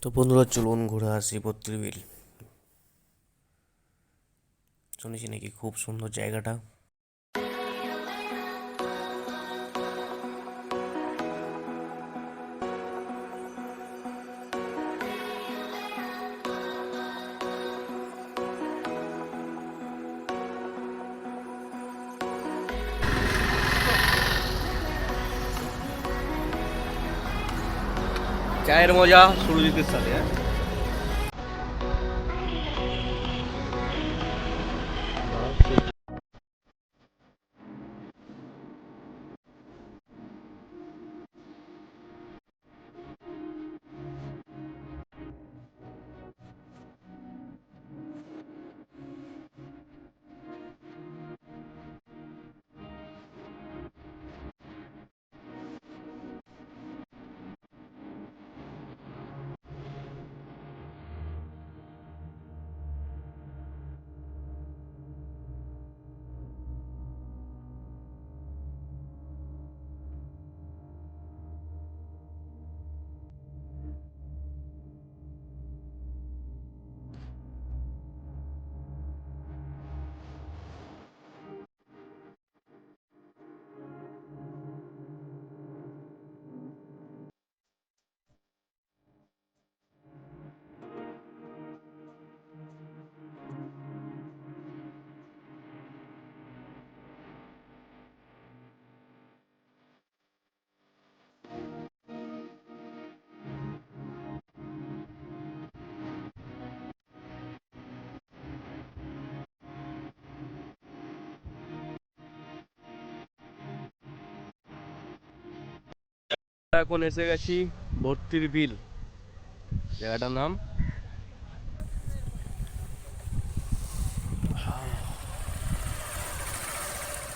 তো বন্ধুরা চলুন ঘুরে আসি বত্রিশ বিল। শুনেছি নাকি খুব সুন্দর জায়গাটা। চায়ের মজা সুরজিতের সাথে। এখন এসে গেছি বত্রিশ বিল, জায়গাটার নাম।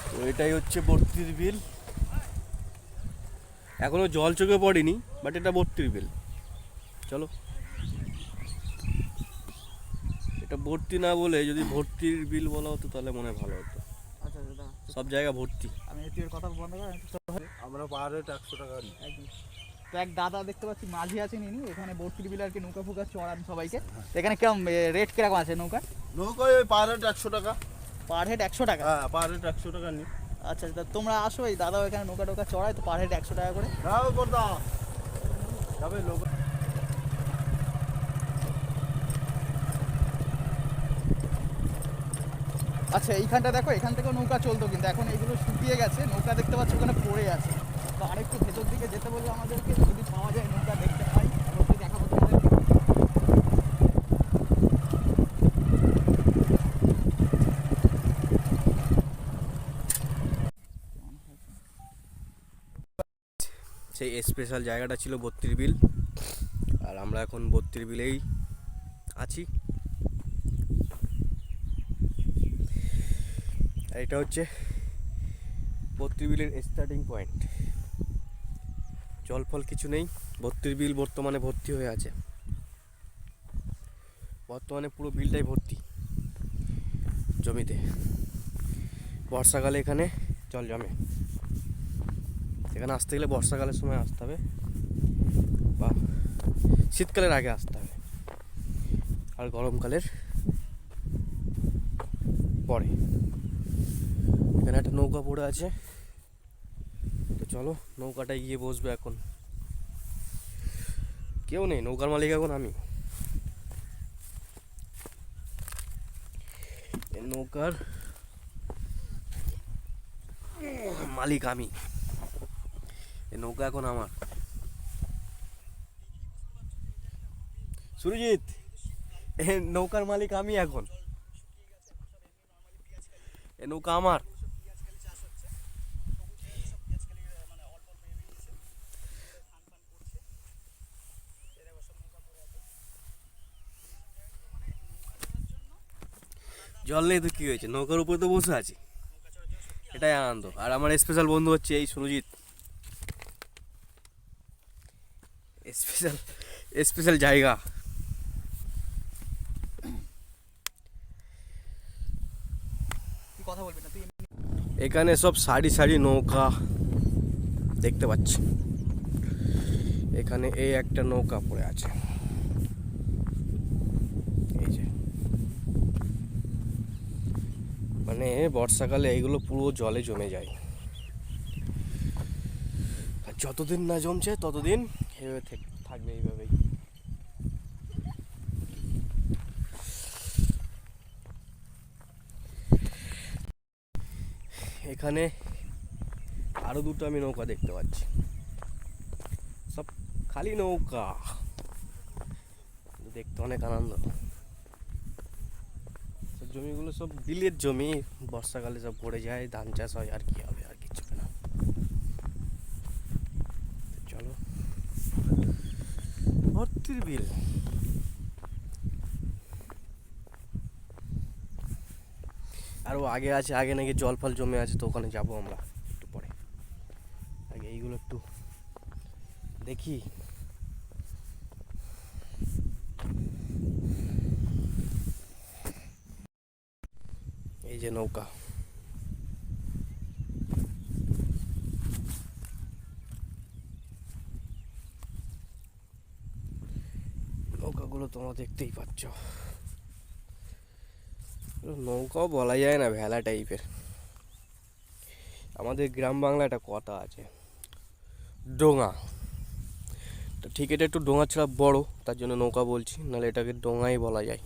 তো এটাই হচ্ছে বত্রিশ বিল। এখনো জল চোখে পড়েনি, বাট এটা বত্রিশ বিল। চলো, এটা ভর্তি না বলে যদি ভর্তির বিল বলা হতো তাহলে মনে হয় ভালো হতো। আচ্ছা দাদা, সব জায়গা ভর্তি। আমি একটু এর কথা বন্ধ করে আমরা পার হেড 100 টাকা নিই। একদম। তো এক দাদা দেখতে পাচ্ছি মাঝি আছেন, ইনি এখানে বর্তির বিলে আর কি নৌকা ফুকা চড়ান সবাইকে। তো এখানে কেমন রেট কিরকম আছে নৌকা? নৌকায় ওই পার হেড 100 টাকা। পার হেড 100 টাকা? হ্যাঁ, পার হেড 100 টাকা নিই। আচ্ছা তা তোমরা আসো, এই দাদাও এখানে নৌকা টোকা চড়ায়, তো পার হেড 100 টাকা করে। দাও করদা তবে লোক। আচ্ছা এইখানটা দেখো, এখান থেকেও নৌকা চলতো, কিন্তু এখন এইগুলো শুকিয়ে গেছে, নৌকা দেখতে পাচ্ছ ওখানে পড়ে আছে। তো আরেকটু ভেতর দিকে যেতে বলবো আমাদেরকে, যদি পাওয়া যায় নৌকা দেখতে পাই অবশ্যই দেখাবো তোমাদেরকে। সেই স্পেশাল জায়গাটা ছিল বত্রিশ বিল, আর আমরা এখন বত্রিশ বিলেই আছি। আর এটা হচ্ছে বত্রিশ বিলের স্টার্টিং পয়েন্ট। জল ফল কিছু নেই, বত্রিশ বিল বর্তমানে ভর্তি হয়ে আছে। বর্তমানে পুরো বিলটাই ভর্তি জমিতে। বর্ষাকালে এখানে জল জমে। এখানে আসতে গেলে বর্ষাকালের সময় আসতে হবে বা শীতকালের আগে আসতে হবে, আর গরমকালের পরে। এখানে একটা নৌকা পড়ে আছে, তো চলো নৌকাটায় গিয়ে বসবে। এখন কেউ নেই, নৌকার মালিক এখন আমি। নৌকার মালিক আমি, এই নৌকা এখন আমার। সুরজিৎ, এই নৌকার মালিক আমি এখন, এই নৌকা আমার। জল নেই তো কি হয়েছে, নৌকার উপরে তো বসে আছি, এটাই আনন্দ। আর আমার স্পেশাল বন্ধু হচ্ছে এই সুরজিৎ। স্পেশাল স্পেশাল জায়গা। কি কথা বলবি না তুই? এখানে সব সারি সারি নৌকা দেখতে পাচ্ছি। এখানে এই একটা নৌকা পড়ে আছে, মানে বর্ষাকালে এইগুলো পুরো জলে জমে যায়, আর যতদিন না জমছে ততদিন এইভাবে থাকবে এইভাবেই। এখানে আরো দুটো আমি নৌকা দেখতে পাচ্ছি, সব খালি নৌকা, দেখতে অনেক আনন্দ। সব জমিগুলো সব বিলের জমি, বর্ষাকালে সব পড়ে যায়, ধান চাষ হয়, আর কি হবে, আর কিছু না। তো চলো, ভর্তির বিল। আরও আগে আছে, আগে নাকি জল ফল জমে আছে, তো ওখানে যাবো আমরা একটু পরে। আগে এইগুলো একটু দেখি। এই যে নৌকা, নৌকাগুলো তোমরা দেখতেই পাচ্ছ। নৌকাও বলা যায় না, ভেলা টাইপের। আমাদের গ্রাম বাংলা একটা কথা আছে, ডোঙা। তো ঠিক, এটা একটু ডোঙা ছাড়া বড়, তার জন্য নৌকা বলছি, নাহলে এটাকে ডোঙাই বলা যায়।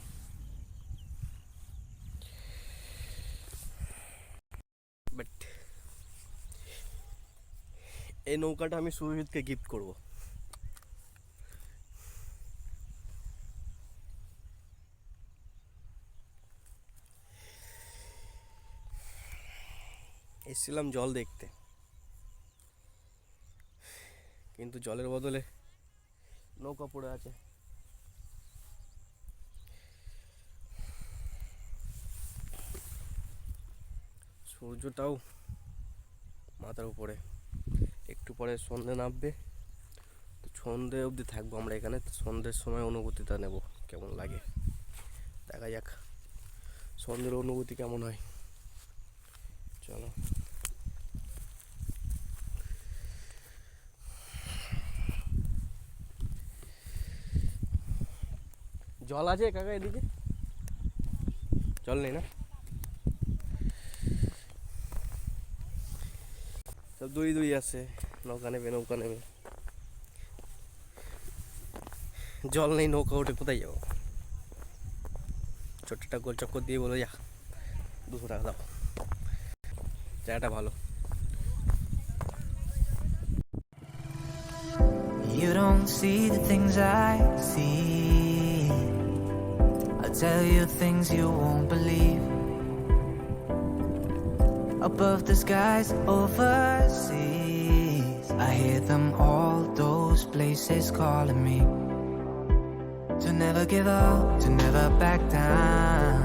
বাট এই নৌকাটা আমি সুরজিৎকে গিফট করব। এসেছিলাম জল দেখতে, কিন্তু জলের বদলে নৌকা পড়ে আছে। সূর্যটাও মাথার উপরে, একটু পরে সন্ধে নামবে, তো সন্ধে অবধি থাকবো আমরা এখানে। তো সন্ধ্যের সময় অনুভূতিটা নেব কেমন লাগে, দেখা যাক সন্ধ্যের অনুভূতি কেমন হয়। চলো, জল আছে কাকা এদিকে? জল নেই না? সব দুই দুই আছে, নৌকা নেবে, নৌকা নেবে। জল নেই, নৌকা উঠে কোথায় যাবো? ছোট্টটা গোল চক্কর দিয়ে বলো, যা 200 টাকা দাও, জায়গাটা ভালো। You don't see the things I see. I'll tell you things you won't believe. Above the skies, overseas, I hear them all, those places calling me. To never give up, to never back down.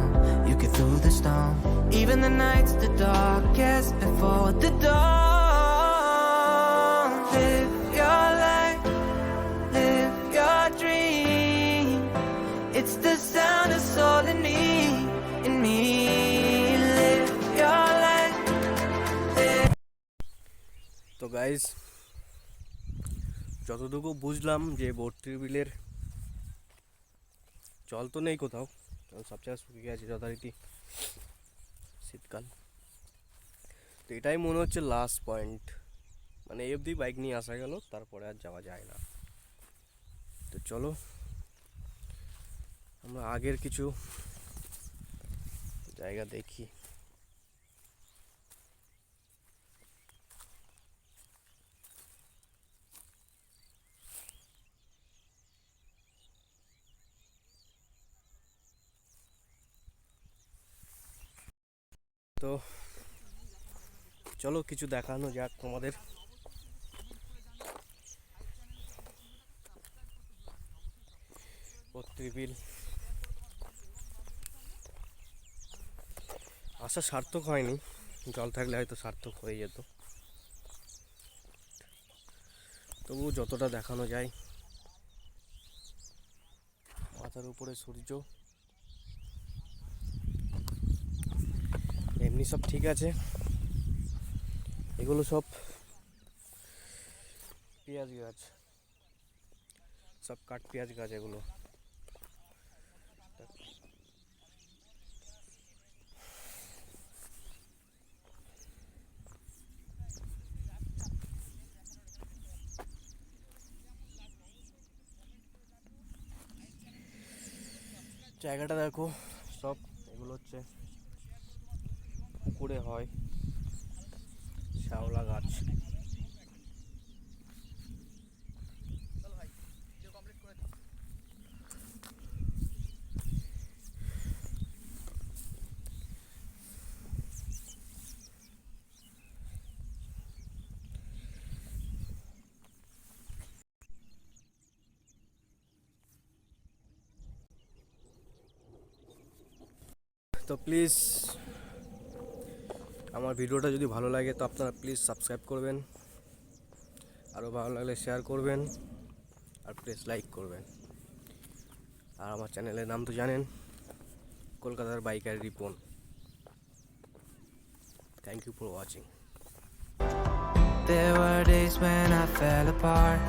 You get through the storm, even the nights the darkest before the dawn. Live your life, live your dream. It's the sound of soul in me, in me. Live your life, live. তো guys, যতটুকু বুঝলাম যে ভর্তির বিলের জল তো নেই কোথাও, সব জায়গায় শুকিয়ে গেছে যথারীতি, শীতকাল। তো এটাই মনে হচ্ছে লাস্ট পয়েন্ট, মানে এই অবধি বাইক নিয়ে আসা গেল, তারপরে আর যাওয়া যায় না। তো চলো, আমরা আগের কিছু জায়গা দেখি। তো চলো কিছু দেখানো যাক তোমাদের। ভর্তির বিল আসা সার্থক হয়নি, জল থাকলে হয়তো সার্থক হয়ে যেত, তবু যতটা দেখানো যায়। মাথার উপরে সূর্য, এমনি সব ঠিক আছে। এগুলো সব পেঁয়াজ গাছ, সব কাঠ পেঁয়াজ গাছ এগুলো। জায়গাটা দেখো, সব এগুলো হচ্ছে পুকুরে হয় শ্যাওলা গাছ। চলো ভাই, ভিডিও কমপ্লিট করে দাও। তো প্লিজ আমার ভিডিওটা যদি ভালো লাগে তো আপনারা প্লিজ সাবস্ক্রাইব করবেন, আরও ভালো লাগলে শেয়ার করবেন, আর প্লিজ লাইক করবেন। আর আমার চ্যানেলের নাম তো জানেন, কলকাতার biker Ripon. Thank you for watching. There were days when I fell apart.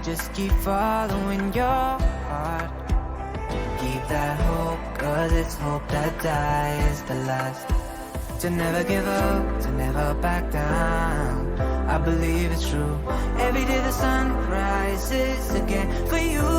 Just keep following your heart. Keep that hope, 'cause it's hope that dies the last. To never give up, to never back down. I believe it's true. Every day the sun rises again for you.